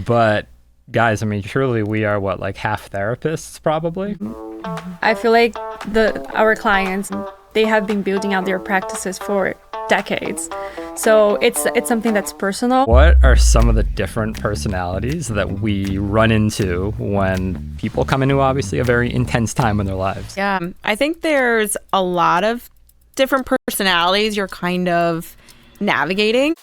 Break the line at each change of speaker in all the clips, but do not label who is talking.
But guys, I mean, truly, we are what, like half therapists, probably?
I feel like our clients, they have been building out their practices for decades. So it's something that's personal.
What are some of the different personalities that we run into when people come into obviously a very intense time in their lives?
Yeah, I think there's a lot of different personalities you're kind of navigating.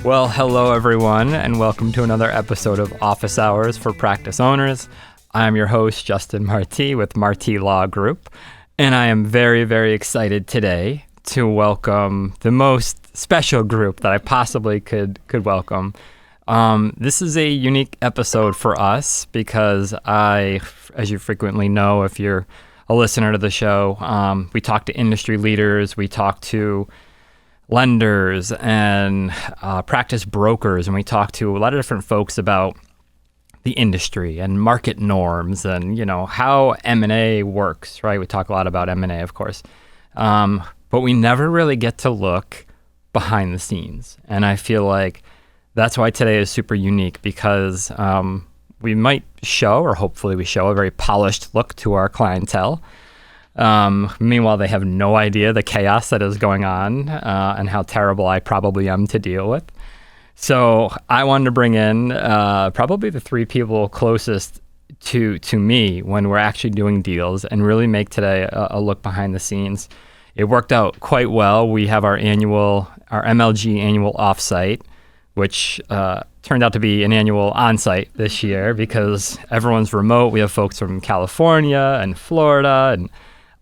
Well, hello everyone, and welcome to another episode of Office Hours for Practice Owners. I'm your host, Justin Marti with Marti Law Group, and I am very, very excited today to welcome the most special group that I possibly could welcome. This is a unique episode for us because as you frequently know, if you're a listener to the show, we talk to industry leaders, we talk to lenders and practice brokers, and we talk to a lot of different folks about the industry and market norms and, you know, how M&A works, right? We talk a lot about M&A, of course, but we never really get to look behind the scenes. And I feel like that's why today is super unique because we might show, or hopefully we show, a very polished look to our clientele. Meanwhile, they have no idea the chaos that is going on and how terrible I probably am to deal with. So I wanted to bring in probably the three people closest to me when we're actually doing deals and really make today a look behind the scenes. It worked out quite well. We have our MLG annual offsite, which turned out to be an annual onsite this year because everyone's remote. We have folks from California and Florida and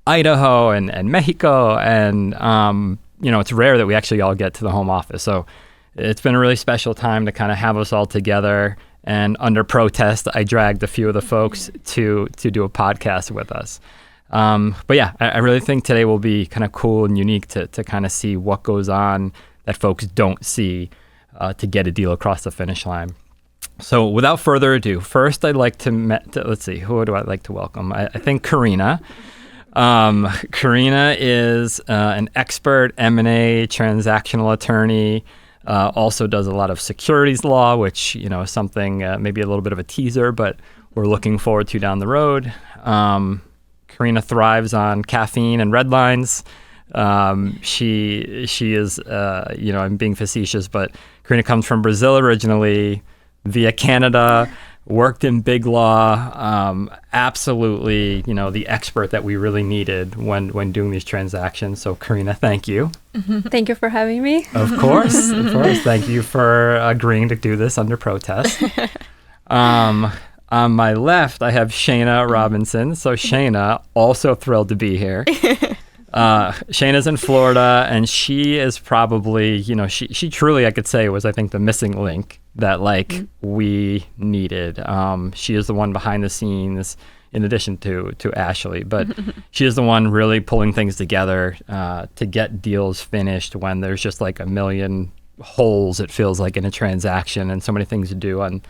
Idaho and Mexico, and it's rare that we actually all get to the home office. So it's been a really special time to kind of have us all together. And under protest, I dragged a few of the folks to do a podcast with us. But yeah, I really think today will be kind of cool and unique to kind of see what goes on that folks don't see to get a deal across the finish line. So without further ado, first I'd like to let's see, who do I like to welcome? I think Caryna. Caryna is an expert M&A transactional attorney, also does a lot of securities law, which, you know, is something maybe a little bit of a teaser, but we're looking forward to down the road. Caryna thrives on caffeine and red lines. She is, I'm being facetious, but Caryna comes from Brazil originally, via Canada, worked in big law, absolutely, the expert that we really needed when doing these transactions. So Caryna, thank you.
Thank you for having me.
Of course. Thank you for agreeing to do this under protest. On my left, I have Shana Robinson. So Shana, also thrilled to be here. Shana's in Florida, and she is probably, she truly, I could say, was, I think, the missing link that we needed. She is the one behind the scenes in addition to Ashley, but she is the one really pulling things together to get deals finished when there's just like a million holes, it feels like, in a transaction and so many things to do on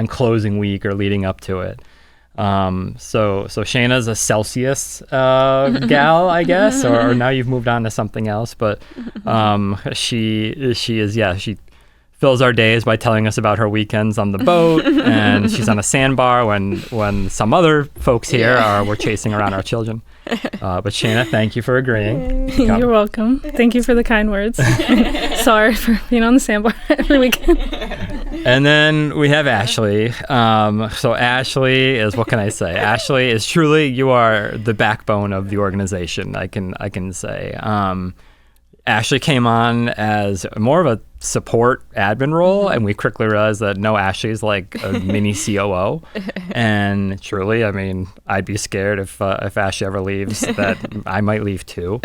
closing week or leading up to it. So Shana's a Celsius gal, I guess, or now you've moved on to something else, but she fills our days by telling us about her weekends on the boat, and she's on a sandbar when some other folks here we're chasing around our children. But Shana, thank you for agreeing.
You're welcome. Thank you for the kind words. Sorry for being on the sandbar every weekend.
And then we have Ashley. So Ashley is, what can I say? Ashley is truly, you are the backbone of the organization, I can say. Ashley came on as more of a support admin role, and we quickly realized that no, Ashley's like a mini COO. And truly, I mean, I'd be scared if Ashley ever leaves that I might leave too.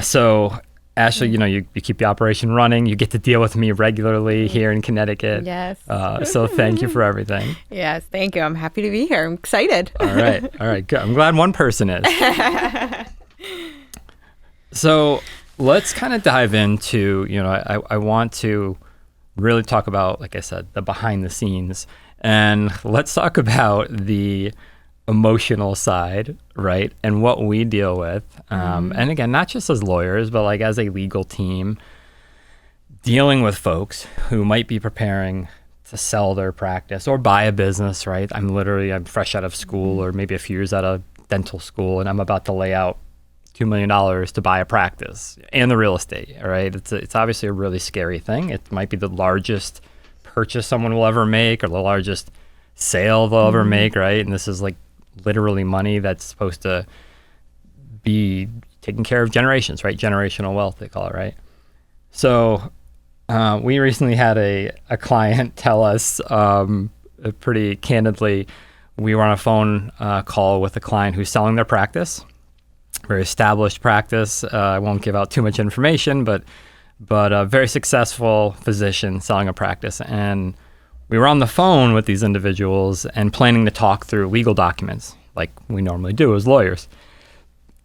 So Ashley, you keep the operation running. You get to deal with me regularly here in Connecticut.
Yes.
So thank you for everything.
Yes, thank you. I'm happy to be here. I'm excited.
All right. Good. I'm glad one person is. So let's kind of dive into, I want to really talk about, like I said, the behind the scenes. And let's talk about the emotional side, right? And what we deal with. And again, not just as lawyers, but like as a legal team. dealing with folks who might be preparing to sell their practice or buy a business, right? I'm fresh out of school, or maybe a few years out of dental school, and I'm about to lay out $2 million to buy a practice and the real estate, right? It's obviously a really scary thing. It might be the largest purchase someone will ever make, or the largest sale they'll ever make, right? And this is like literally money that's supposed to be taking care of generations, right? Generational wealth, they call it, right? So we recently had a client tell us pretty candidly, we were on a phone call with a client who's selling their practice, very established practice. I won't give out too much information, but a very successful physician selling a practice. And we were on the phone with these individuals and planning to talk through legal documents like we normally do as lawyers.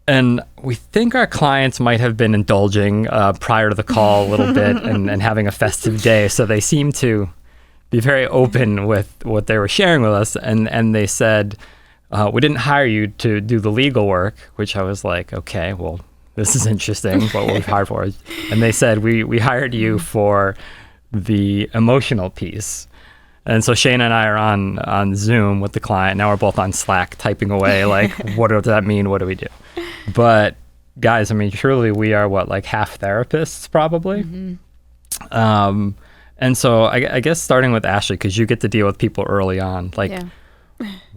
And we think our clients might have been indulging prior to the call a little bit and having a festive day. So they seemed to be very open with what they were sharing with us. And they said, we didn't hire you to do the legal work, which I was like, okay, well, this is interesting, what we've hired for. And they said, we hired you for the emotional piece. And so Shana and I are on Zoom with the client. Now we're both on Slack typing away, like, what does that mean? What do we do? But guys, I mean, truly, we are like half therapists probably. And so I guess starting with Ashley, because you get to deal with people early on, like,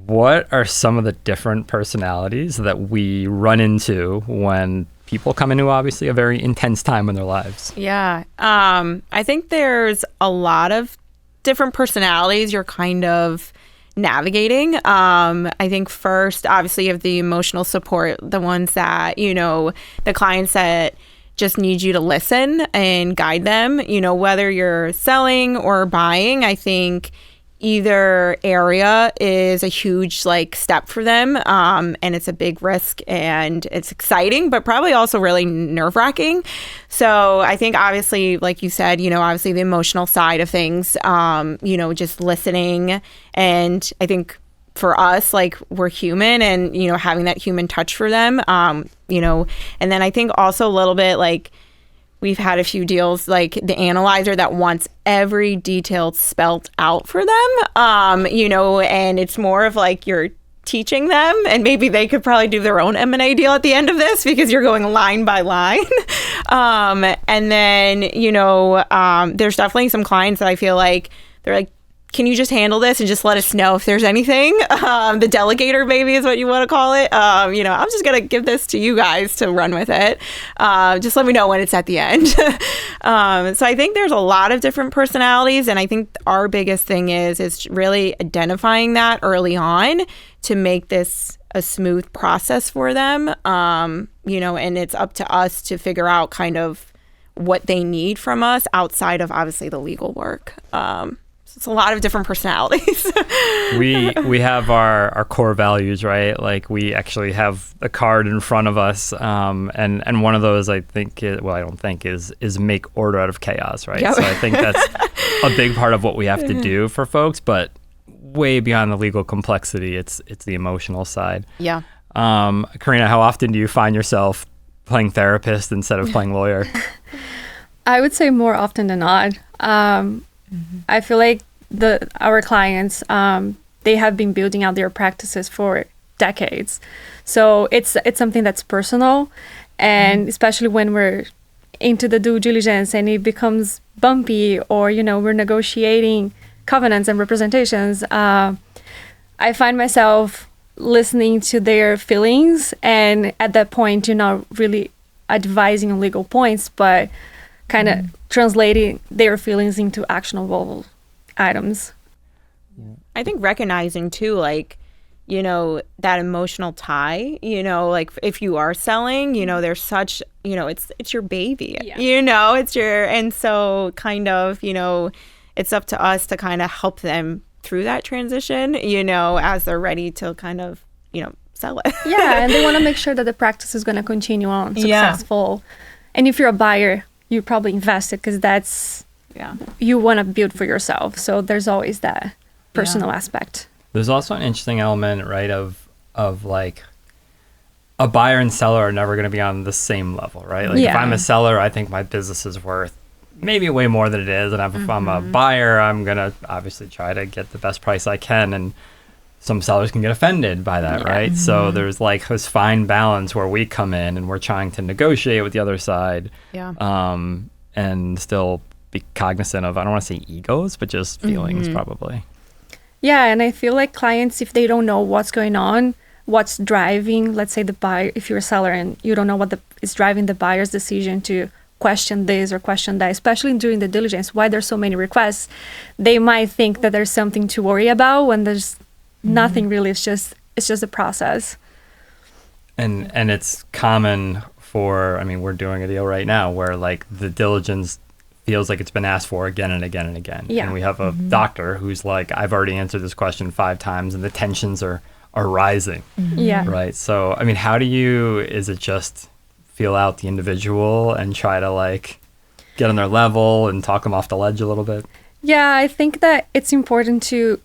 what are some of the different personalities that we run into when people come into obviously a very intense time in their lives?
Yeah. I think there's a lot of different personalities you're kind of navigating. I think first, obviously, you have the emotional support, the ones that, the clients that just need you to listen and guide them, whether you're selling or buying. I think either area is a huge step for them, and it's a big risk, and it's exciting, but probably also really nerve-wracking. So I think obviously, like you said, obviously the emotional side of things, just listening. And I think for us, we're human, and having that human touch for them, and then I think also a little bit we've had a few deals like the analyzer that wants every detail spelt out for them, and it's more of you're teaching them, and maybe they could probably do their own M&A deal at the end of this because you're going line by line. And then, there's definitely some clients that I feel like they're like, can you just handle this and just let us know if there's anything? The delegator maybe is what you want to call it. I'm just going to give this to you guys to run with it. Just let me know when it's at the end. So I think there's a lot of different personalities. And I think our biggest thing is really identifying that early on to make this a smooth process for them. And it's up to us to figure out kind of what they need from us outside of obviously the legal work. It's a lot of different personalities.
we have our core values, right? We actually have a card in front of us, and one of those I don't think is make order out of chaos, right? Yep. So I think that's a big part of what we have to do for folks, but way beyond the legal complexity, it's the emotional side.
Yeah.
Caryna, how often do you find yourself playing therapist instead of playing lawyer?
I would say more often than not. I feel like our clients, they have been building out their practices for decades. So it's something that's personal, and especially when we're into the due diligence and it becomes bumpy, or, we're negotiating covenants and representations, I find myself listening to their feelings, and at that point, you're not really advising on legal points, but kind of translating their feelings into actionable items.
I think recognizing too, that emotional tie, if you are selling, there's such, it's your baby, and so kind of, it's up to us to kind of help them through that transition, as they're ready to kind of, sell it.
Yeah. And they want to make sure that the practice is going to continue on successful. Yeah. And if you're a buyer, you probably invested because that's, you want to build for yourself. So there's always that personal aspect.
There's also an interesting element, right, of a buyer and seller are never going to be on the same level, right? If I'm a seller, I think my business is worth maybe way more than it is. And if I'm a buyer, I'm going to obviously try to get the best price I can. And some sellers can get offended by that, right? So there's like this fine balance where we come in and we're trying to negotiate with the other side, and still be cognizant of, I don't want to say egos, but just feelings probably.
Yeah, and I feel like clients, if they don't know what's going on, what's driving, let's say the buyer, if you're a seller and you don't know what is driving the buyer's decision to question this or question that, especially during the diligence, why there's so many requests, they might think that there's something to worry about when there's nothing really. It's just a process. And
it's common for, I mean, we're doing a deal right now where like the diligence feels like it's been asked for again and again and again. Yeah. And we have a doctor who's like, I've already answered this question 5 times, and the tensions are rising.
Yeah.
Right. So, I mean, is it just feel out the individual and try to like get on their level and talk them off the ledge a little bit?
Yeah, I think that it's important to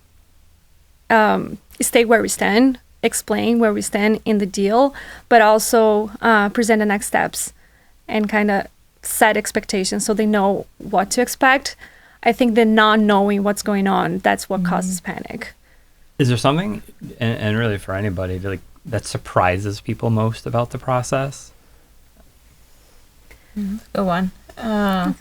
state where we stand, explain where we stand in the deal, but also present the next steps and kind of set expectations so they know what to expect. I think the not knowing what's going on, that's what causes panic.
Is there something, and really for anybody, that surprises people most about the process?
Go on.
I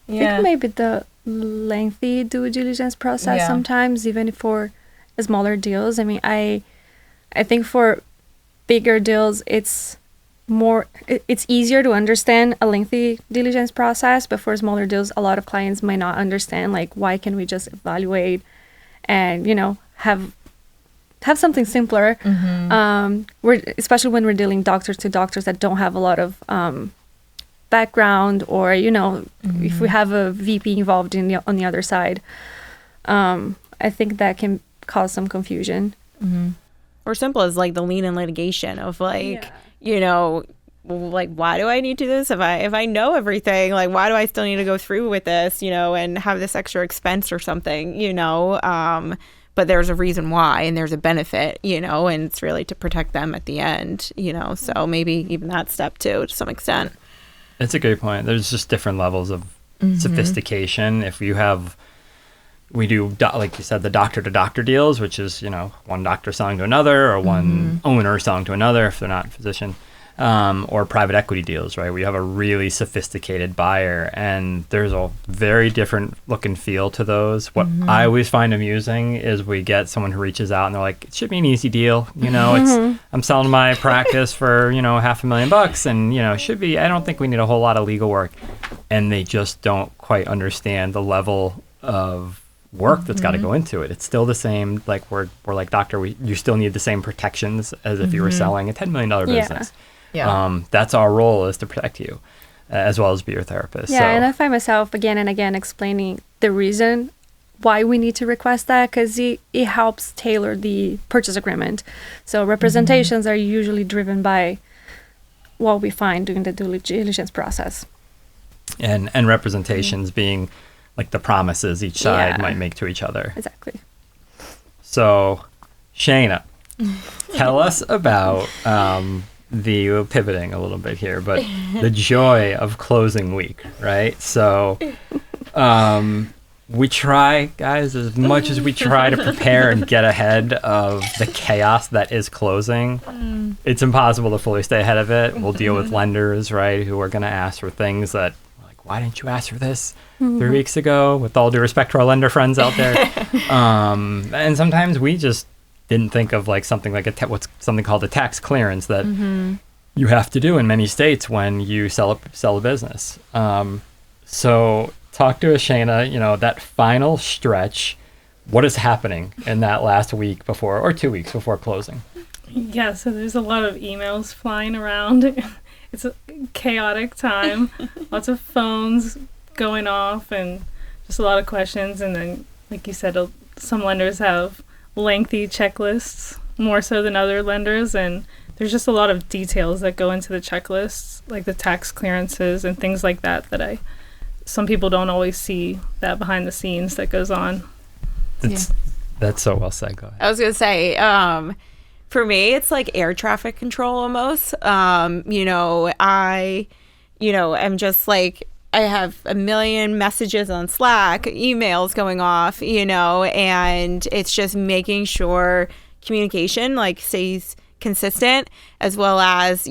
think maybe the lengthy due diligence process sometimes, even for smaller deals. I mean, I think for bigger deals, it's easier to understand a lengthy diligence process, but for smaller deals, a lot of clients might not understand, like, why can we just evaluate and, have something simpler. Especially when we're dealing doctors to doctors that don't have a lot of background, or, if we have a VP involved on the other side, I think that can cause some confusion.
Or simple as like the lien and litigation of like, like, why do I need to do this? If I know everything, like, why do I still need to go through with this, and have this extra expense or something, but there's a reason why, and there's a benefit, and it's really to protect them at the end, so maybe even that step too, to some extent.
It's a great point. There's just different levels of sophistication. If we do, like you said, the doctor-to-doctor deals, which is, one doctor selling to another, or one owner selling to another if they're not a physician, or private equity deals, right? We have a really sophisticated buyer, and there's a very different look and feel to those. What I always find amusing is we get someone who reaches out and they're like, it should be an easy deal. I'm selling my practice for, $500,000, and, it should be, I don't think we need a whole lot of legal work. And they just don't quite understand the level of work that's got to go into it. It's still the same, like we're like, doctor, you still need the same protections as if you were selling a $10 million business. Yeah. That's our role, is to protect you, as well as be your therapist.
Yeah, and I find myself again and again explaining the reason why we need to request that, because it helps tailor the purchase agreement. So representations are usually driven by what we find during the due diligence process.
And representations being like the promises each side might make to each other.
Exactly.
So, Shana, tell us about pivoting a little bit here, but the joy of closing week, right? So, we try, guys, as much as we try to prepare and get ahead of the chaos that is closing, it's impossible to fully stay ahead of it. We'll deal with lenders, right, who are going to ask for things that, like, why didn't you ask for this 3 weeks ago? With all due respect to our lender friends out there. And sometimes we just didn't think of like something like what's something called a tax clearance that you have to do in many states when you sell a business. So talk to us, Shana, that final stretch, what is happening in that last week before, or 2 weeks before closing?
Yeah, so there's a lot of emails flying around. It's a chaotic time. Lots of phones going off and just a lot of questions. And then, like you said, some lenders have lengthy checklists, more so than other lenders. And there's just a lot of details that go into the checklists, like the tax clearances and things like that, some people don't always see that behind the scenes that goes on.
That's so well said. Go ahead.
I was going to say, for me, it's like air traffic control almost. I'm just like, I have a million messages on Slack, emails going off, and it's just making sure communication like stays consistent, as well as,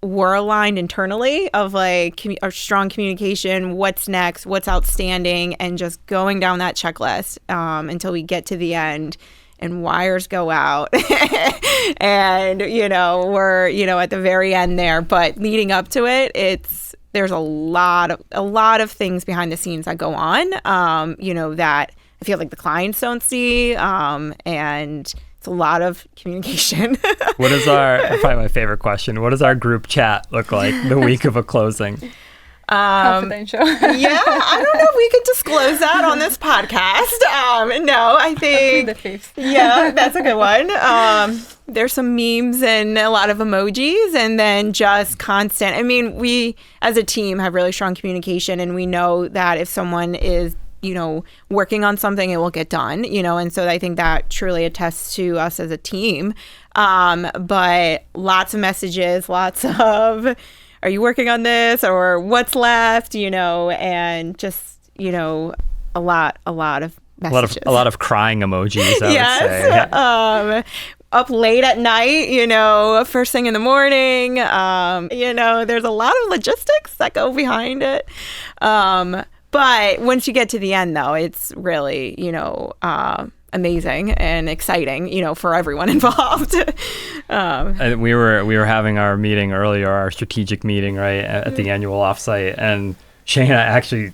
we're aligned internally of like our strong communication, what's next, what's outstanding, and just going down that checklist until we get to the end and wires go out and, we're, at the very end there. But leading up to it, there's a lot of things behind the scenes that go on, that I feel like the clients don't see. And it's a lot of communication.
What is probably my favorite question, what does our group chat look like the week of a closing?
Confidential.
Yeah, I don't know if we could disclose that on this podcast. No, I think.
The face.
Yeah, that's a good one. There's some memes and a lot of emojis, and then just constant. I mean, we as a team have really strong communication, and we know that if someone is working on something, it will get done, and so I think that truly attests to us as a team. But lots of messages, lots of, are you working on this, or what's left, and just, a lot of messages.
A lot of crying emojis, I
yes.
would say. Yeah.
Up late at night, first thing in the morning, there's a lot of logistics that go behind it. But once you get to the end, though, it's really, amazing and exciting, for everyone involved.
And we were having our meeting earlier, our strategic meeting, right, at the annual offsite, and Shana actually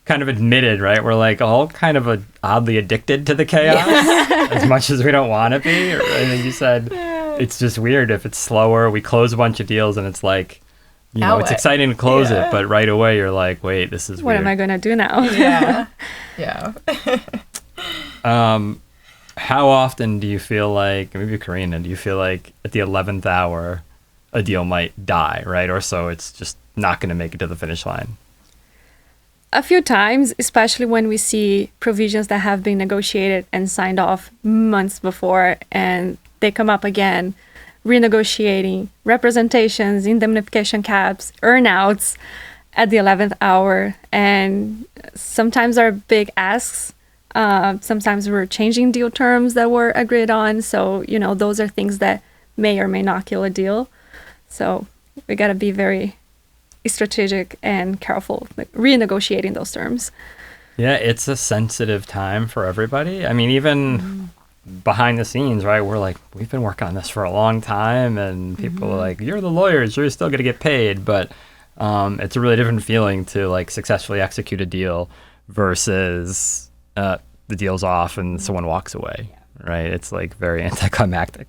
kind of admitted, right, we're all kind of oddly addicted to the chaos, as much as we don't want to be. And then you said it's just weird if it's slower. We close a bunch of deals, and it's like, it's exciting to close it, but right away you're like, wait, this is
what
weird.
am I going to do now?
Yeah. Yeah.
How often do you feel like, maybe Caryna, do you feel like at the 11th hour a deal might die, right? Or so it's just not going to make it to the finish line?
A few times, especially when we see provisions that have been negotiated and signed off months before, and they come up again, renegotiating representations, indemnification caps, earnouts at the 11th hour. And sometimes are big asks. Sometimes we're changing deal terms that were agreed on. So, those are things that may or may not kill a deal. So we got to be very strategic and careful renegotiating those terms.
Yeah, it's a sensitive time for everybody. I mean, even behind the scenes, right, we've been working on this for a long time, and people are like, you're the lawyers, you're still going to get paid. But it's a really different feeling to successfully execute a deal versus the deal's off and someone walks away, right? It's very anticlimactic.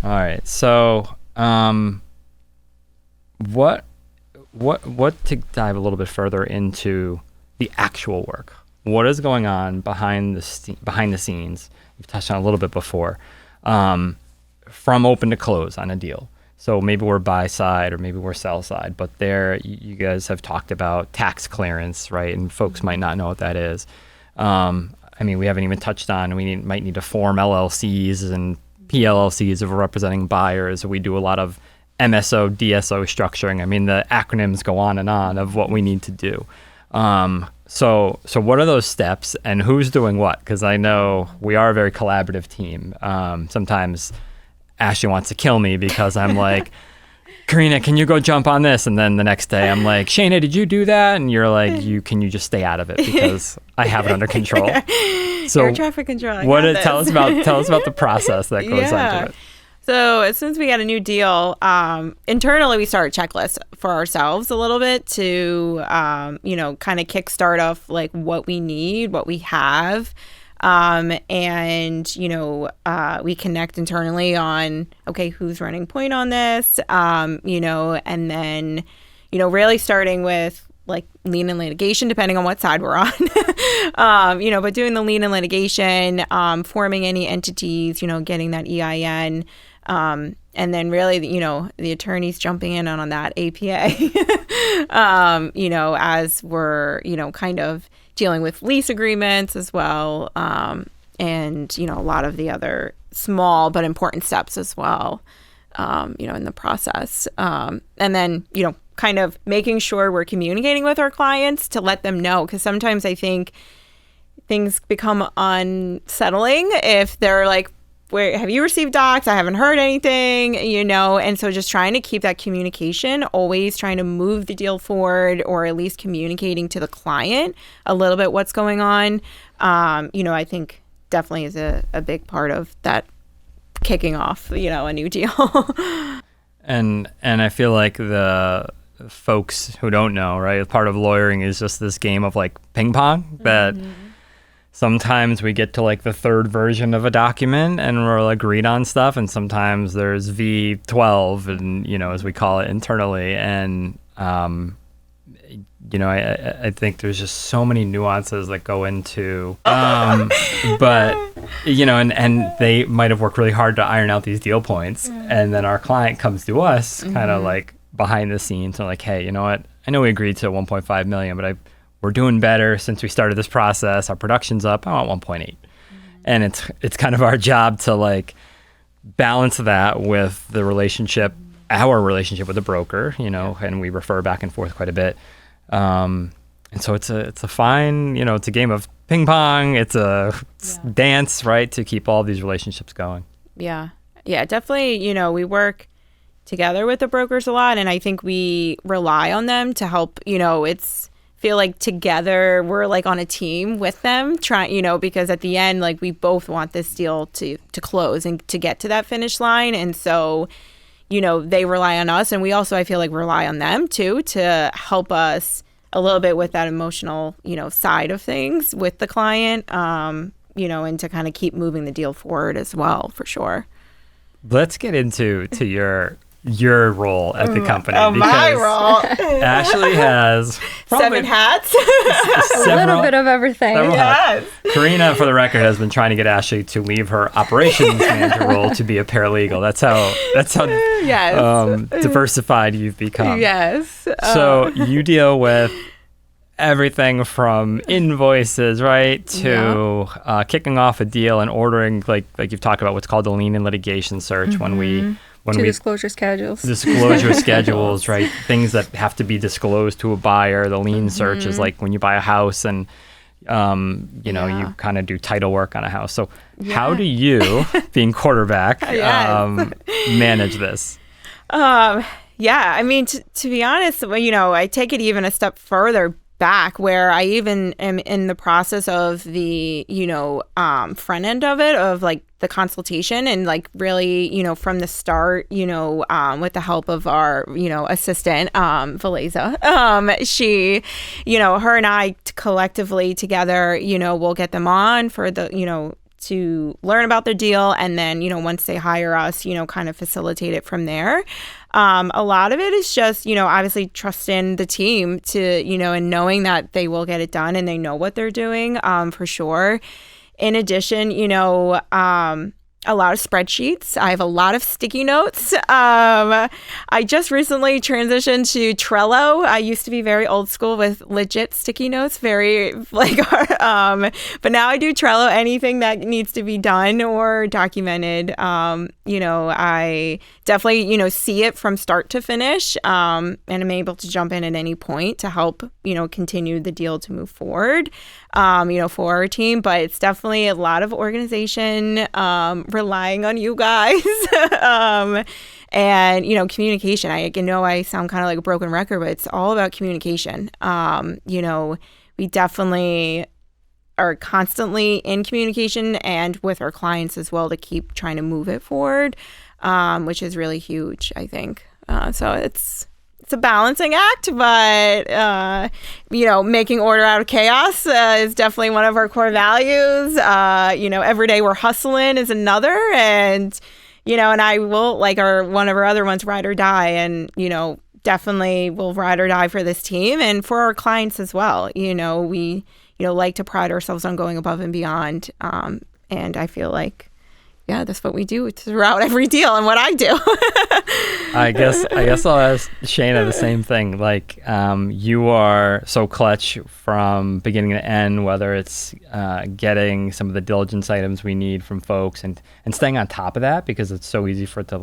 All right, so what to dive a little bit further into the actual work? What is going on behind the scenes? We've touched on a little bit before, from open to close on a deal. So maybe we're buy side or maybe we're sell side, but there you guys have talked about tax clearance, right? And folks might not know what that is. We haven't even touched on, might need to form LLCs and PLLCs if we're representing buyers. We do a lot of MSO, DSO structuring. The acronyms go on and on of what we need to do. So what are those steps and who's doing what? Because I know we are a very collaborative team. Sometimes Ashley wants to kill me because I'm like, Caryna, can you go jump on this? And then the next day I'm like, Shana, did you do that? And you're like, can you just stay out of it because I have it under control. So
air traffic control.
Tell us about the process that goes into it.
So as soon as we got a new deal, internally we start a checklist for ourselves a little bit to, kind of kickstart off what we need, what we have. We connect internally on, okay, who's running point on this, and then, really starting with lien and litigation, depending on what side we're on, but doing the lien and litigation, forming any entities, getting that EIN, and then really, the attorneys jumping in on that APA, as we're, kind of dealing with lease agreements as well, and, a lot of the other small but important steps as well, in the process. And then, kind of making sure we're communicating with our clients to let them know, because sometimes I think things become unsettling if they're like, where have you received docs? I haven't heard anything, and so just trying to keep that communication, always trying to move the deal forward, or at least communicating to the client a little bit what's going on, I think definitely is a big part of that kicking off, a new deal.
And I feel like the folks who don't know, right, part of lawyering is just this game of like ping pong that sometimes we get to like the third version of a document and we're agreed on stuff, and sometimes there's V12 and as we call it internally, and I think there's just so many nuances that go into but and they might have worked really hard to iron out these deal points, and then our client comes to us kind of like behind the scenes and like, hey, you know what, I know we agreed to 1.5 million, but we're doing better since we started this process. Our production's up. I want 1.8. And it's kind of our job to like balance that with the relationship, our relationship with the broker, and we refer back and forth quite a bit. And so it's a fine, it's a game of ping pong. It's a dance, right, to keep all these relationships going.
Yeah. Yeah, definitely, we work together with the brokers a lot, and I think we rely on them to help, feel like together we're like on a team with them, trying, because at the end, like we both want this deal to close and to get to that finish line. And so, they rely on us, and we also, I feel like, rely on them too to help us a little bit with that emotional, side of things with the client, and to kind of keep moving the deal forward as well, for sure.
Let's get into your role at the company.
Oh, my role.
Ashley has
7 hats.
A little bit of everything.
Yes.
Caryna, for the record, has been trying to get Ashley to leave her operations manager role to be a paralegal. That's how
yes.
Diversified you've become.
Yes.
So you deal with everything from invoices, right, to kicking off a deal and ordering, like you've talked about, what's called the lien and litigation search when we
disclosure schedules.
Disclosure schedules, right? Things that have to be disclosed to a buyer. The lien search is like when you buy a house and, you kind of do title work on a house. So how do you, being quarterback, manage this?
I mean, to be honest, I take it even a step further back, where I even am in the process of the, front end of it, of like the consultation, and like really, from the start, with the help of our, assistant, Valeza, she, her and I collectively together, we'll get them on for the, to learn about the deal, and then, once they hire us, kind of facilitate it from there. A lot of it is just, obviously trusting the team to, and knowing that they will get it done and they know what they're doing, for sure. In addition, a lot of spreadsheets. I have a lot of sticky notes. I just recently transitioned to Trello. I used to be very old school with legit sticky notes, very but now I do Trello. Anything that needs to be done or documented, I definitely, see it from start to finish, and I'm able to jump in at any point to help, continue the deal to move forward, for our team. But it's definitely a lot of organization, relying on you guys, and, communication. I know I sound kind of like a broken record, but it's all about communication. We definitely are constantly in communication, and with our clients as well, to keep trying to move it forward, which is really huge, I think. So it's a balancing act, but, making order out of chaos is definitely one of our core values. Every day we're hustling is another. And, and I will, like one of our other ones, ride or die. And, definitely will ride or die for this team and for our clients as well. We, like to pride ourselves on going above and beyond. And I feel like, that's what we do throughout every deal and what I do.
I guess I'll ask Shana the same thing. Like, you are so clutch from beginning to end, whether it's getting some of the diligence items we need from folks and staying on top of that, because it's so easy for it to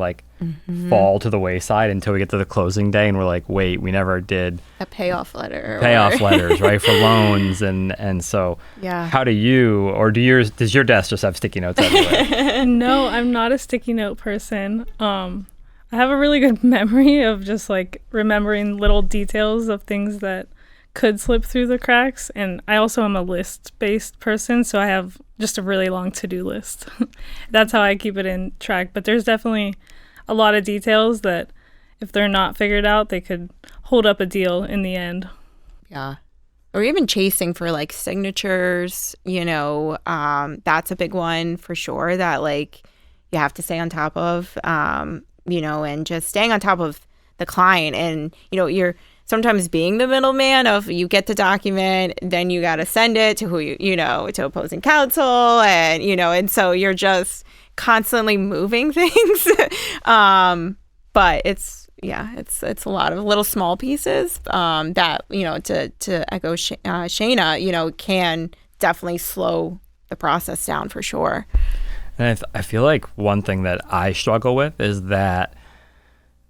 fall to the wayside until we get to the closing day and we're like, wait, we never did
a payoff letter.
Letters, right, for loans. And so how do you, or does your desk just have sticky notes everywhere?
No, I'm not a sticky note person. I have a really good memory of just like remembering little details of things that could slip through the cracks. And I also am a list-based person, so I have just a really long to-do list. That's how I keep it in track. But there's definitely a lot of details that if they're not figured out, they could hold up a deal in the end.
Yeah. Or even chasing for like signatures, that's a big one for sure that like you have to stay on top of, and just staying on top of the client. And, you're sometimes being the middleman of you get the document, then you got to send it to to opposing counsel. And so you're just constantly moving things. But it's a lot of little small pieces that, to echo Shana, can definitely slow the process down for sure.
And I feel like one thing that I struggle with is that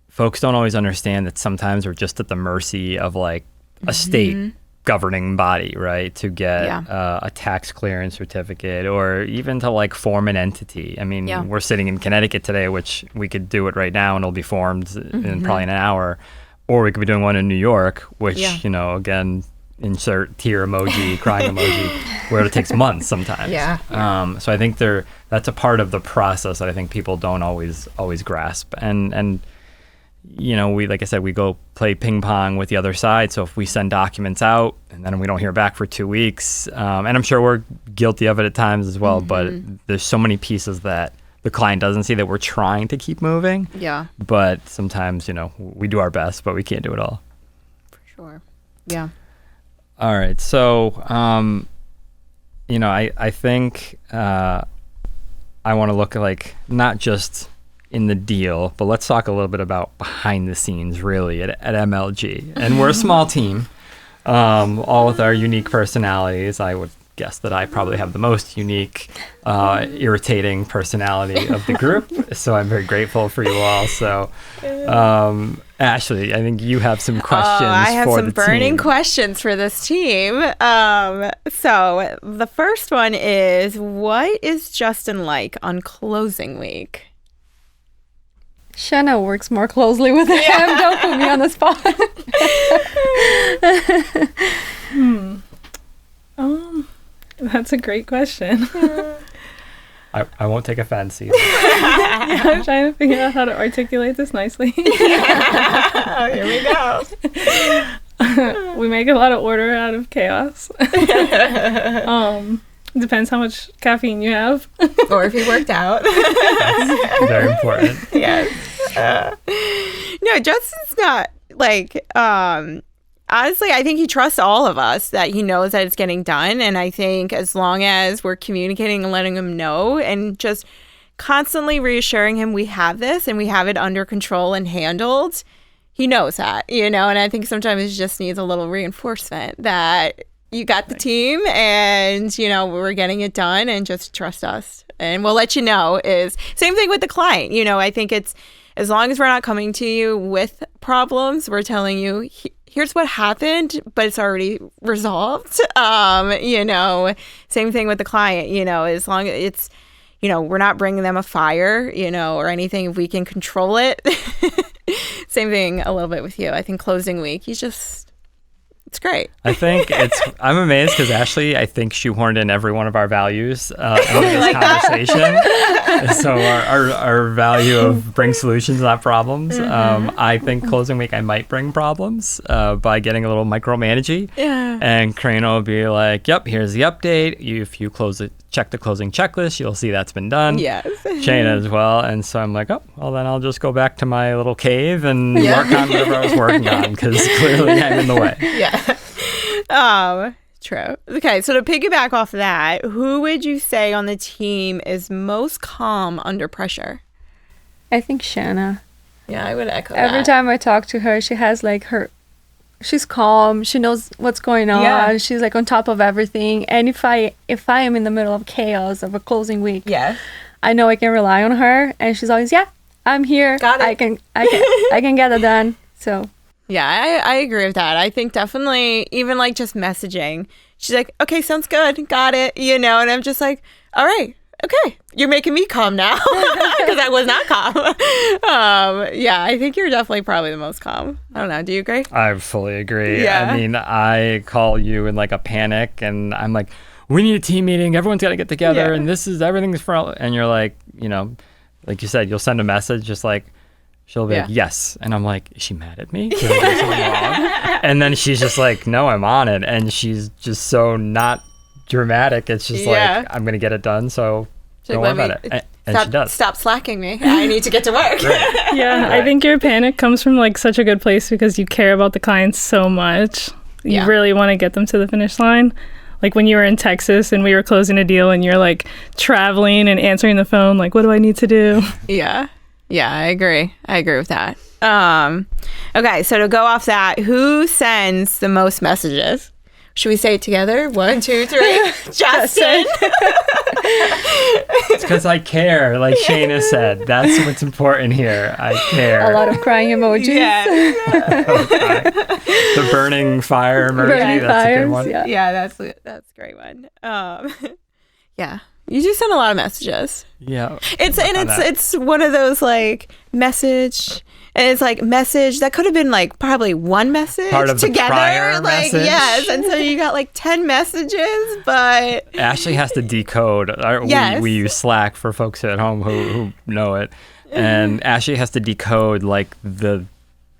folks don't always understand that sometimes we're just at the mercy of like a state governing body, right? To get a tax clearance certificate or even to like form an entity. I mean, we're sitting in Connecticut today, which we could do it right now and it'll be formed in probably an hour. Or we could be doing one in New York, which, again, insert tear emoji, crying emoji, where it takes months sometimes. So I think that's a part of the process that I think people don't always grasp. And we, like I said, we go play ping pong with the other side. So if we send documents out and then we don't hear back for 2 weeks, and I'm sure we're guilty of it at times as well, but there's so many pieces that the client doesn't see that we're trying to keep moving.
Yeah.
But sometimes, we do our best, but we can't do it all.
For sure. Yeah.
All right. So, I think I want to look at like not just in the deal, but let's talk a little bit about behind the scenes really at MLG. And we're a small team, all with our unique personalities. I would guess that I probably have the most unique, irritating personality of the group. So I'm very grateful for you all. So, Ashley, I think you have some questions for the team.
I have some burning questions for this team. So the first one is, what is Justin like on closing week?
Shana works more closely with him. Don't put me on the spot.
That's a great question.
I won't take offense either.
I'm trying to figure out how to articulate this nicely.
Here we go.
We make a lot of order out of chaos. Depends how much caffeine you have.
Or if you worked out.
That's very important.
Yes. No, Justin's not like, honestly, I think he trusts all of us, that he knows that it's getting done. And I think as long as we're communicating and letting him know and just constantly reassuring him we have this and we have it under control and handled, he knows that, and I think sometimes he just needs a little reinforcement that you got the team and, we're getting it done and just trust us. And we'll let you know. Is same thing with the client. I think it's as long as we're not coming to you with problems, we're telling you, here's what happened, but it's already resolved. Same thing with the client, as long as it's, we're not bringing them a fire, or anything, if we can control it. Same thing a little bit with you. I think closing week, it's great.
I think I'm amazed because Ashley, I think shoehorned in every one of our values into this conversation. So our value of bring solutions, not problems. I think closing week I might bring problems by getting a little micromanagey.
Yeah.
And Caryna will be like, yep, here's the update. If you check the closing checklist, you'll see that's been done.
Yes.
Shana as well. And so I'm like, oh, well, then I'll just go back to my little cave and work on whatever I was working on because clearly I'm in the way.
Yeah. True. Okay, so to piggyback off that, who would you say on the team is most calm under pressure?
I think Shana.
Yeah, I would echo
Every
that.
time I talk to her, she has like she's calm. She knows what's going on.
Yeah.
She's like on top of everything. And if I am in the middle of chaos of a closing week,
Yes.
I know I can rely on her. And she's always, I'm here.
Got it.
I can get it done. So
Yeah, I agree with that. I think definitely even like just messaging. She's like, okay, sounds good. Got it. And I'm just like, all right. Okay. You're making me calm now because I was not calm. Yeah, I think you're definitely probably the most calm. I don't know. Do you agree?
I fully agree.
Yeah.
I mean, I call you in like a panic and I'm like, we need a team meeting. Everyone's got to get together and everything's for all. And you're like, like you said, you'll send a message just like, she'll be like, yes. And I'm like, is she mad at me? Did I do something wrong? And then she's just like, no, I'm on it. And she's just so not dramatic. It's just like, I'm going to get it done. So don't worry about it. And she does.
Stop slacking me. I need to get to work.
Yeah, I think your panic comes from like such a good place because you care about the clients so much. You really want to get them to the finish line. Like when you were in Texas and we were closing a deal and you're like traveling and answering the phone, like, what do I need to do?
Yeah, I agree. I agree with that. Okay, so to go off that, who sends the most messages? Should we say it together? 1, 2, 3. Justin.
It's because I care, like Shana said. That's what's important here. I care.
a lot of crying emojis.
Yeah.
The burning fire emoji.
Burning
That's a good
fires,
one.
yeah.
That's a great one. Yeah. You do send a lot of messages.
Yeah.
It's one of those like message. And it's like message that could have been like probably one message
Part of the
together.
prior
like
message.
Yes. And so you got like 10 messages, but
Ashley has to decode. We use Slack for folks at home who know it. And Ashley has to decode like the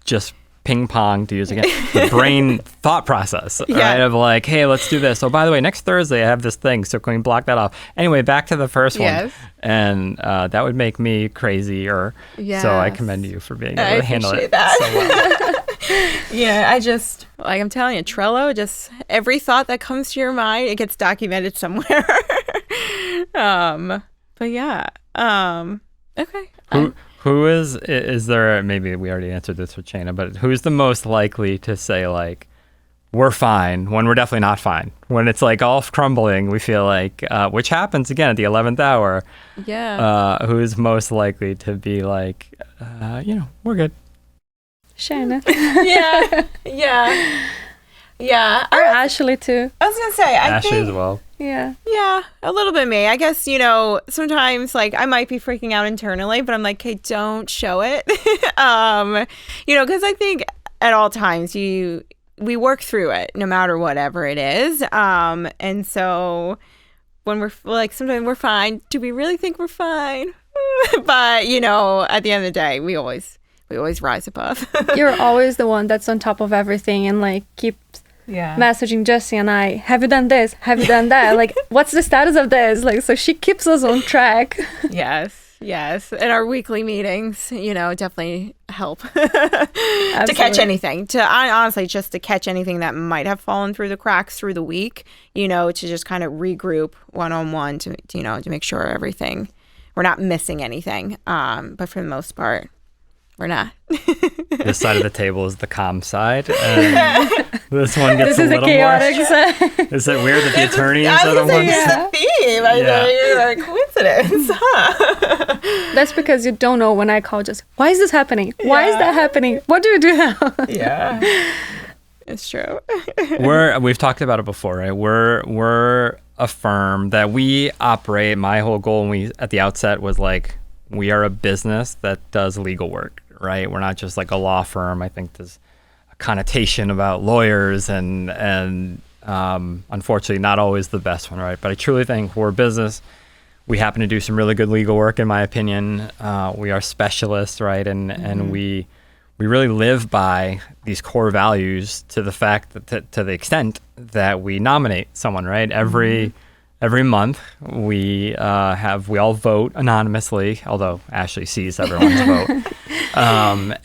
just ping pong, to use again, the brain thought process, right? Of like, hey, let's do this. Oh, by the way, next Thursday I have this thing, so can we block that off? Anyway, back to the first one. And that would make me crazy. So I commend you for being able to handle it
that.
so well.
I just, like I'm telling you, Trello, just every thought that comes to your mind, it gets documented somewhere. But yeah. Okay.
Who is there, maybe we already answered this with Shana, but who's the most likely to say like, we're fine, when we're definitely not fine? When it's like all crumbling, we feel like, which happens again at the 11th hour.
Yeah.
Who's most likely to be like, we're good.
Shana.
Yeah.
Or Ashley too.
I was going to say, I
Ashley
think,
as well.
Yeah.
Yeah, a little bit me. I guess, sometimes like I might be freaking out internally, but I'm like, hey, don't show it. Because I think at all times we work through it no matter whatever it is. And so when we're like, sometimes we're fine. Do we really think we're fine? But, at the end of the day, we always rise above.
You're always the one that's on top of everything and like keeps messaging Jessie and I, have you done this? Have you done that? Like, what's the status of this? Like, so she keeps us on track.
Yes. And our weekly meetings, definitely help to catch anything. Honestly, just to catch anything that might have fallen through the cracks through the week, to just kind of regroup one-on-one to make sure we're not missing anything. But for the most part, we're not.
This side of the table is the calm side, and this one gets a little
chaotic
more.
side.
Is it weird that the attorneys are the ones?
It's the theme. I think coincidence, huh?
That's because you don't know when I call just, why is this happening? Why is that happening? What do you do now?
Yeah. It's true.
We've talked about it before, right? We're a firm that we operate. My whole goal at the outset was like, we are a business that does legal work, right? We're not just like a law firm. I think there's a connotation about lawyers and unfortunately not always the best one, right? But I truly think we're a business. We happen to do some really good legal work, in my opinion. We are specialists, right? And we really live by these core values to the fact that to the extent that we nominate someone, right? Every month we all vote anonymously, although Ashley sees everyone's vote.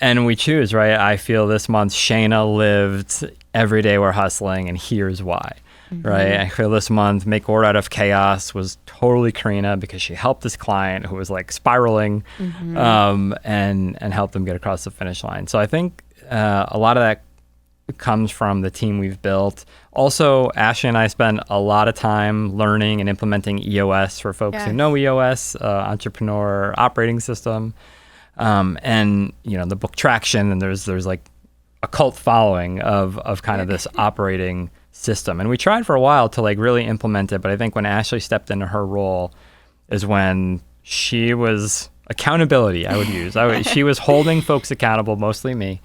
And we choose, right? I feel this month Shana lived every day we're hustling, and here's why. Right? I feel this month Make Order Out of Chaos was totally Caryna because she helped this client who was like spiraling and helped them get across the finish line. So I think a lot of that comes from the team we've built. Also, Ashley and I spend a lot of time learning and implementing EOS for folks who know EOS, Entrepreneur Operating System. And the book Traction, and there's like a cult following of kind of this operating system. And we tried for a while to like really implement it, but I think when Ashley stepped into her role is when she was accountability. She was holding folks accountable, mostly me,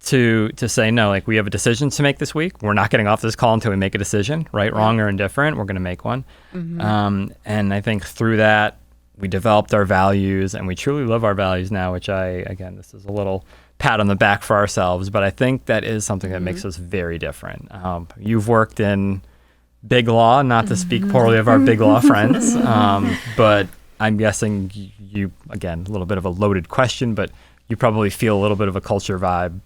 to say, no, like we have a decision to make this week. We're not getting off this call until we make a decision, right, wrong, or indifferent. We're going to make one. And I think through that, we developed our values, and we truly live our values now, which this is a little pat on the back for ourselves, but I think that is something that makes us very different. You've worked in big law, not to speak poorly of our big law friends, but I'm guessing you, again, a little bit of a loaded question, but you probably feel a little bit of a culture vibe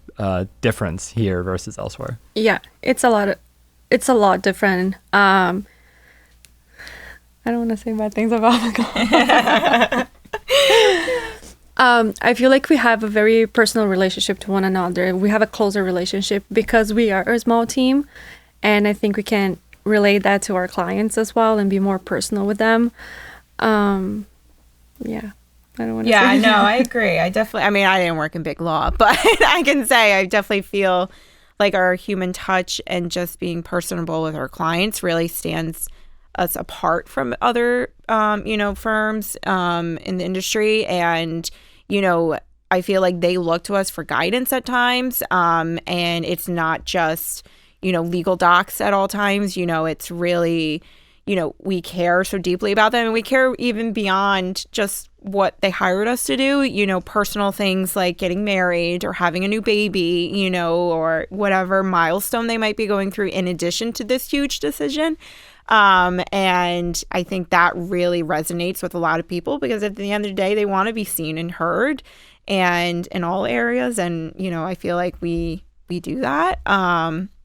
difference here versus elsewhere. Yeah,
it's a lot different. I don't want to say bad things about the I feel like we have a very personal relationship to one another. We have a closer relationship because we are a small team, and I think we can relate that to our clients as well and be more personal with them. I don't want to say.
No, I agree. I didn't work in big law, but I can say I definitely feel like our human touch and just being personable with our clients really stands us apart from other, firms in the industry. And, I feel like they look to us for guidance at times. And it's not just, legal docs at all times. It's really, we care so deeply about them, and we care even beyond just what they hired us to do, personal things like getting married or having a new baby, or whatever milestone they might be going through in addition to this huge decision. And I think that really resonates with a lot of people because at the end of the day, they want to be seen and heard, and in all areas. And, I feel like we do that.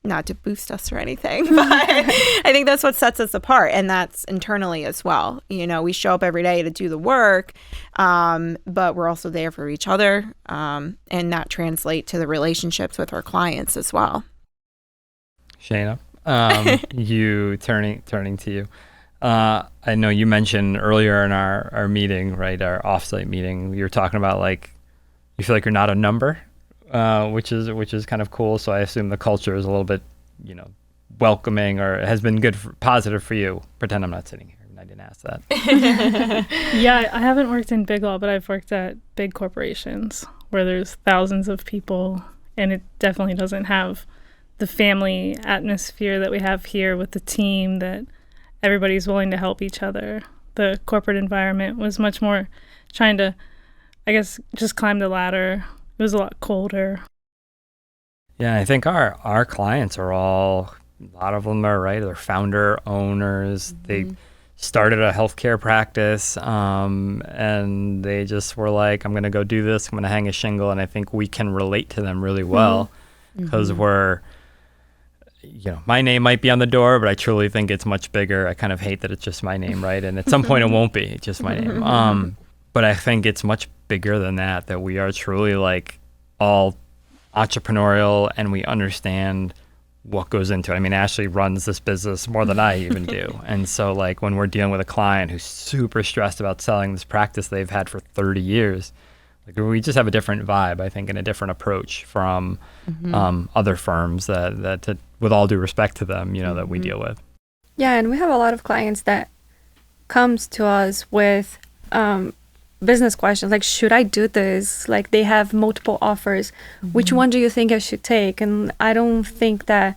Not to boost us or anything, but I think that's what sets us apart. And that's internally as well. We show up every day to do the work, but we're also there for each other. And that translates to the relationships with our clients as well.
Shana, you turning to you. I know you mentioned earlier in our meeting, right, our offsite meeting, you were talking about like, you feel like you're not a number. Which is kind of cool. So I assume the culture is a little bit, welcoming, or has been positive for you. Pretend I'm not sitting here and I didn't ask that.
Yeah, I haven't worked in big law, but I've worked at big corporations where there's thousands of people, and it definitely doesn't have the family atmosphere that we have here with the team, that everybody's willing to help each other. The corporate environment was much more trying to, I guess, just climb the ladder. It was a lot colder.
Yeah, I think our clients are a lot of them are, right, they're founder owners. They started a healthcare practice, and they just were like, I'm going to go do this. I'm going to hang a shingle. And I think we can relate to them really well because we're, my name might be on the door, but I truly think it's much bigger. I kind of hate that it's just my name, right? And at some point it won't be just my name. But I think it's much bigger than that we are truly like all entrepreneurial, and we understand what goes into it. I mean, Ashley runs this business more than I even do. And so like when we're dealing with a client who's super stressed about selling this practice they've had for 30 years, like we just have a different vibe, I think, and a different approach from other firms that with all due respect to them, that we deal with.
Yeah, and we have a lot of clients that comes to us with business questions like, should I do this? Like, they have multiple offers. Which one do you think I should take? And I don't think that,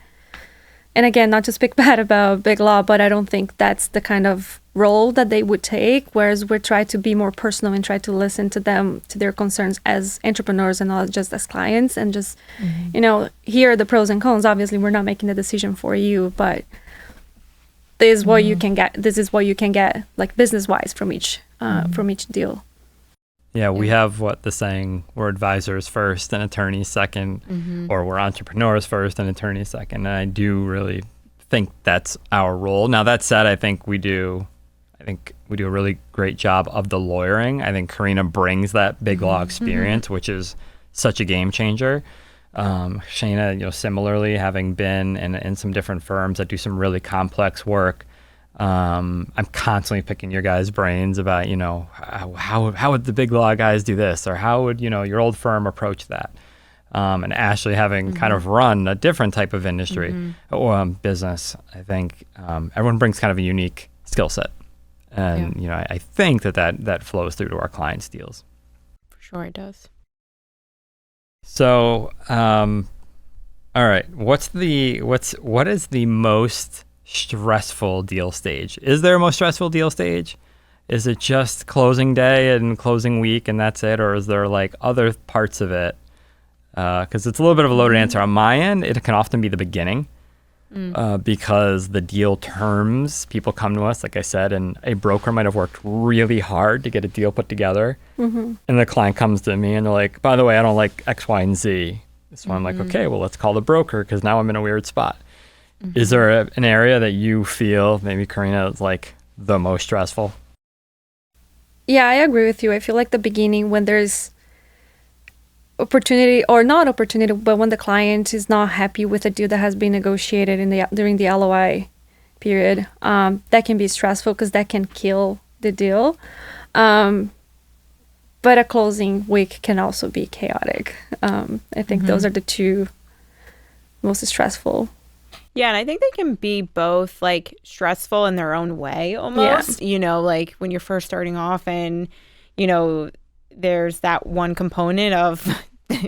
and again, not to speak bad about big law, but I don't think that's the kind of role that they would take, whereas we try to be more personal and try to listen to them, to their concerns as entrepreneurs and not just as clients, and just, hear the pros and cons. Obviously, we're not making the decision for you, but this is what you can get. This is what you can get, like business-wise, from each deal.
Yeah, we have the saying, we're advisors first and attorneys second, or we're entrepreneurs first and attorneys second. And I do really think that's our role. Now, that said, I think we do a really great job of the lawyering. I think Caryna brings that big law experience, which is such a game changer. Shana, similarly, having been in some different firms that do some really complex work, I'm constantly picking your guys' brains about, how would the big law guys do this, or how would, your old firm approach that? And Ashley having kind of run a different type of industry or business, I think everyone brings kind of a unique skill set. And, I think that flows through to our clients' deals.
For sure it does.
So, all right, what is the most stressful deal stage? Is there a most stressful deal stage? Is it just closing day and closing week and that's it? Or is there like other parts of it? Because it's a little bit of a loaded answer. On my end, it can often be the beginning because the deal terms, people come to us, like I said, and a broker might have worked really hard to get a deal put together. And the client comes to me and they're like, by the way, I don't like X, Y, and Z. So I'm like, okay, well, let's call the broker because now I'm in a weird spot. Is there an area that you feel, maybe Caryna, is like the most stressful?
Yeah, I agree with you. I feel like the beginning, when there's opportunity or not opportunity, but when the client is not happy with a deal that has been negotiated during the LOI period, that can be stressful because that can kill the deal. But a closing week can also be chaotic. I think those are the two most stressful.
Yeah, and I think they can be both like stressful in their own way almost. Yeah. Like when you're first starting off and, there's that one component of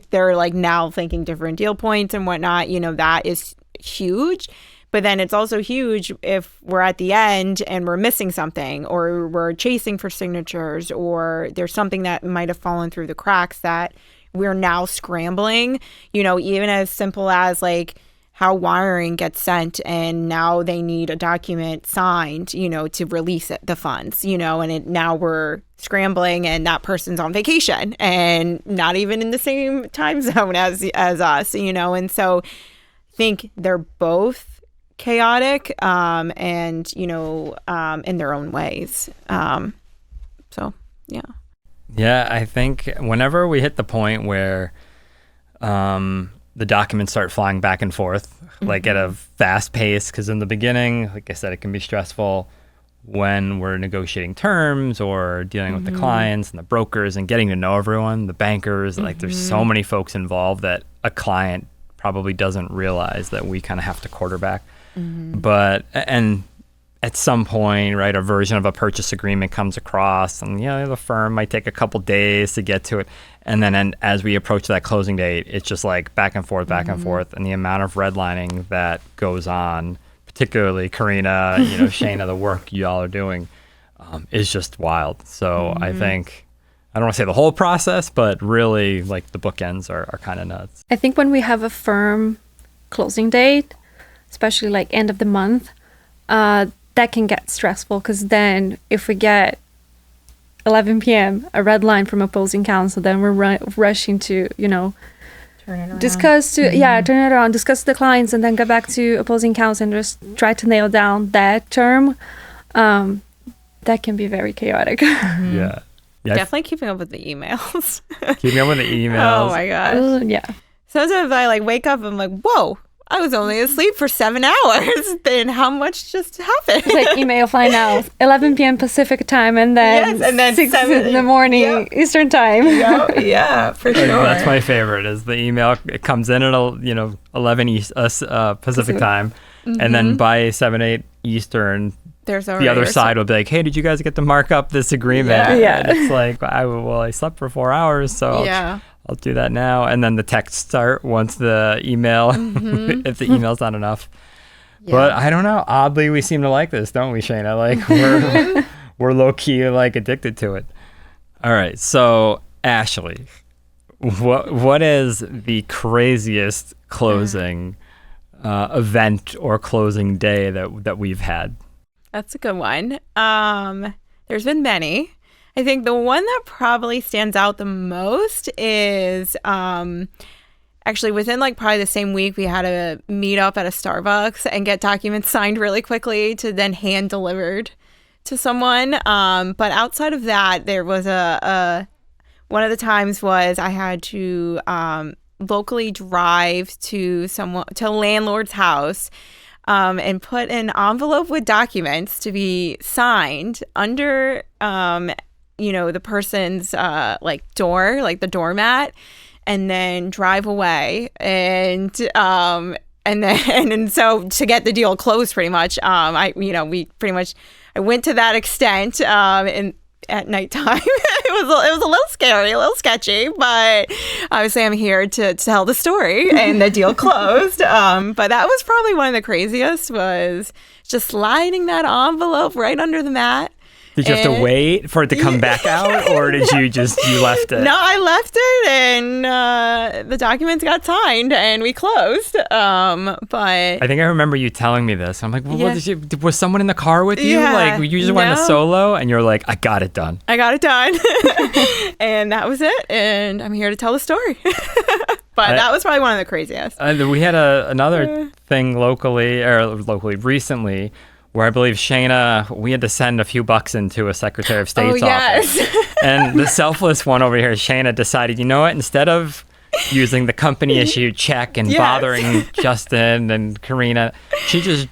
they're like now thinking different deal points and whatnot, that is huge. But then it's also huge if we're at the end and we're missing something or we're chasing for signatures or there's something that might have fallen through the cracks that we're now scrambling, even as simple as like how wiring gets sent and now they need a document signed, to release the funds, and now we're scrambling and that person's on vacation and not even in the same time zone as us, and so I think they're both chaotic and, in their own ways. So, yeah.
Yeah, I think whenever we hit the point where the documents start flying back and forth, like at a fast pace, because in the beginning, like I said, it can be stressful when we're negotiating terms or dealing with the clients and the brokers and getting to know everyone, the bankers, like there's so many folks involved that a client probably doesn't realize that we kind of have to quarterback. But, and at some point, right, a version of a purchase agreement comes across and, the firm might take a couple days to get to it. And then as we approach that closing date, it's just like back and forth. And the amount of redlining that goes on, particularly Caryna, Shana, the work y'all are doing is just wild. So I think, I don't want to say the whole process, but really like the bookends are kind of nuts.
I think when we have a firm closing date, especially like end of the month, that can get stressful because then if we get 11 p.m. a red line from opposing counsel, then we're rushing to,
turn it around.
Turn it around, discuss the clients, and then go back to opposing counsel and just try to nail down that term. That can be very chaotic.
Yeah.
Definitely keeping up with the emails.
Keeping up with the emails.
Oh my gosh.
Yeah.
Sometimes I like wake up and I'm like, whoa, I was only asleep for 7 hours. Then how much just happened?
It's like email fly now, 11 p.m. Pacific time, and then, 6 in the morning Eastern time.
Yeah, for sure.
That's my favorite. Is the email? It comes in at 11 Pacific time, and then by 7-8 Eastern,
there's
the other side will be like, "Hey, did you guys get to mark up this agreement?"
Yeah.
And it's like, I slept for 4 hours, so I'll do that now. And then the texts start once the email, if the email's not enough. Yeah. But I don't know. Oddly, we seem to like this, don't we, Shana? Like we're low key like addicted to it. All right. So Ashley, what is the craziest closing event or closing day that we've had?
That's a good one. There's been many. I think the one that probably stands out the most is actually within like probably the same week we had a meet up at a Starbucks and get documents signed really quickly to then hand delivered to someone. But outside of that, there was one of the times was I had to locally drive to a landlord's house and put an envelope with documents to be signed under, the person's door, like the doormat, and then drive away. And so to get the deal closed, pretty much, I went to that extent, at nighttime. It was a little scary, a little sketchy, but obviously I'm here to tell the story, and the deal closed. But that was probably one of the craziest, was just sliding that envelope right under the mat.
Did you have to wait for it to come back out, or did you left it?
No, I left it, and the documents got signed, and we closed. But
I think I remember you telling me this. I'm like, well, was someone in the car with you?
Yeah,
Like, you just went a solo, and you're like, I got it done.
I got it done. And that was it, and I'm here to tell the story. But that was probably one of the craziest.
We had another thing locally recently, where I believe Shana, we had to send a few bucks into a Secretary of State's office. And the selfless one over here, Shana, decided, you know what, instead of using the company issued check and bothering Justin and Caryna, she just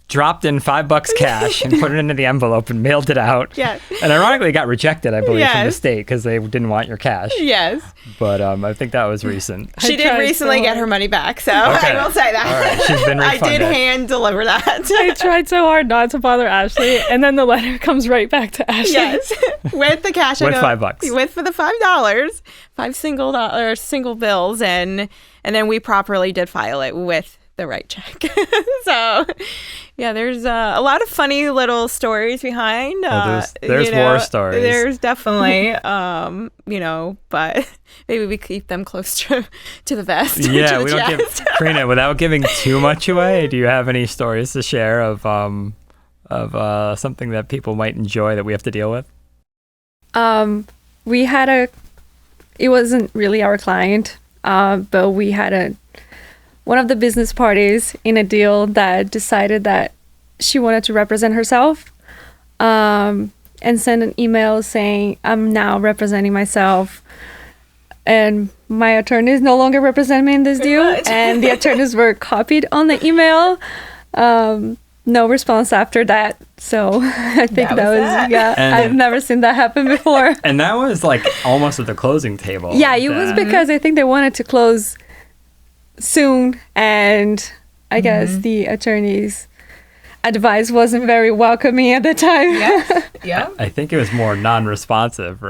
dropped in $5 cash and put it into the envelope and mailed it out.
Yes.
And ironically, it got rejected, I believe, from the state because they didn't want your cash.
Yes.
But I think that was recent.
She did recently get her money back, so I will say that.
All right. She's been refunded.
I did hand deliver that.
I tried so hard not to bother Ashley, and then the letter comes right back to Ashley.
Yes, with the cash.
With $5.
For the $5, 5 single bills, and then we properly did file it with the right check. So, yeah, there's a lot of funny little stories behind.
There's war stories.
There's definitely, but maybe we keep them close to the vest.
Yeah, we don't give Caryna, without giving too much away. Do you have any stories to share of something that people might enjoy that we have to deal with?
We had it wasn't really our client, but we had one of the business parties in a deal that decided that she wanted to represent herself, and send an email saying, I'm now representing myself, and my attorneys no longer represent me in this deal. And the attorneys were copied on the email. No response after that. So I think that was I've never seen that happen before.
And that was like almost at the closing table.
Yeah, it was because I think they wanted to close soon, and I guess the attorney's advice wasn't very welcoming at the time.
Yeah.
I think it was more non-responsive,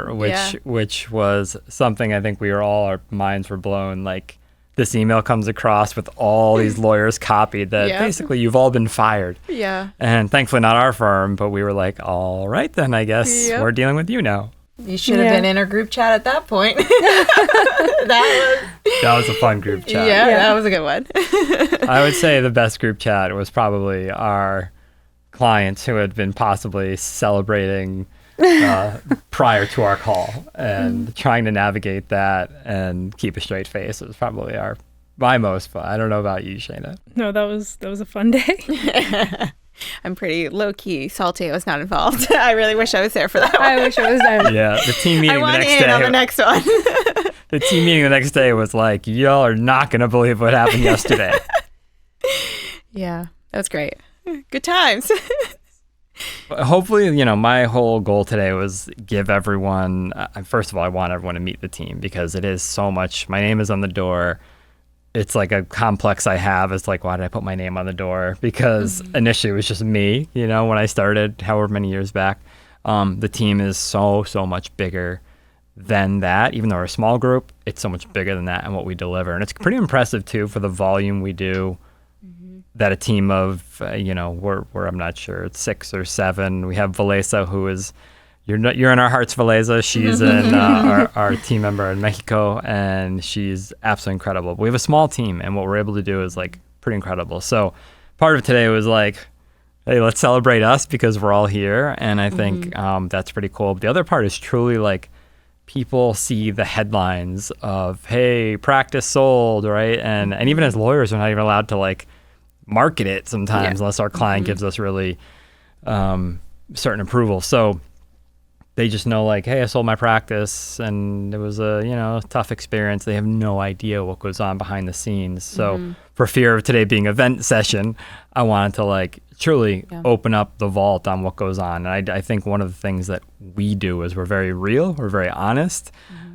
which was something I think our minds were blown. Like, this email comes across with all these lawyers copied that basically you've all been fired. Yeah. And thankfully not our firm, but we were like, all right then, I guess we're dealing with you now.
You should have been in our group chat at that point.
That was a fun group chat.
Yeah, that was a good one.
I would say the best group chat was probably our clients who had been possibly celebrating prior to our call, and trying to navigate that and keep a straight face was probably my most fun. I don't know about you, Shana.
No, that was a fun day.
I'm pretty low-key salty I was not involved. I really wish I was there for that one.
I wish I was there.
Yeah, the team meeting the next day.
I want in on the next one.
The team meeting the next day was like, y'all are not going to believe what happened yesterday.
Yeah, that was great. Good times.
Hopefully, my whole goal today was give everyone, first of all, I want everyone to meet the team, because it is so much. My name is on the door. It's like a complex I have. It's like, why did I put my name on the door? Because initially it was just me, when I started, however many years back. The team is so much bigger than that. Even though we're a small group, it's so much bigger than that and what we deliver. And it's pretty impressive, too, for the volume we do, that a team of, we're I'm not sure, it's 6 or 7. We have Valesa, who is... You're in our hearts, Valesa. She's our team member in Mexico, and she's absolutely incredible. We have a small team, and what we're able to do is like pretty incredible. So part of today was like, hey, let's celebrate us because we're all here, and I think that's pretty cool. But the other part is truly like people see the headlines of, hey, practice sold, right? And even as lawyers, we're not even allowed to like market it sometimes unless our client gives us really certain approval. So they just know like, hey, I sold my practice and it was a, tough experience. They have no idea what goes on behind the scenes. So for fear of today being event session, I wanted to like truly open up the vault on what goes on. And I think one of the things that we do is we're very real, we're very honest.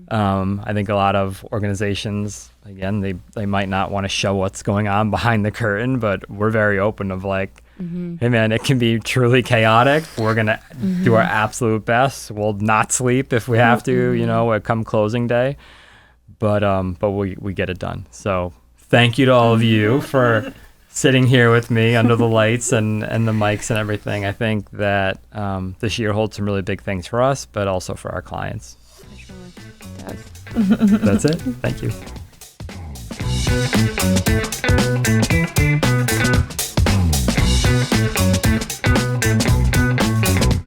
I think a lot of organizations, again, they might not want to show what's going on behind the curtain, but we're very open of like, hey man, it can be truly chaotic. We're going to do our absolute best. We'll not sleep if we have to, come closing day, but we get it done. So thank you to all of you for sitting here with me under the lights and the mics and everything. I think that this year holds some really big things for us, but also for our clients. That's it. Thank you.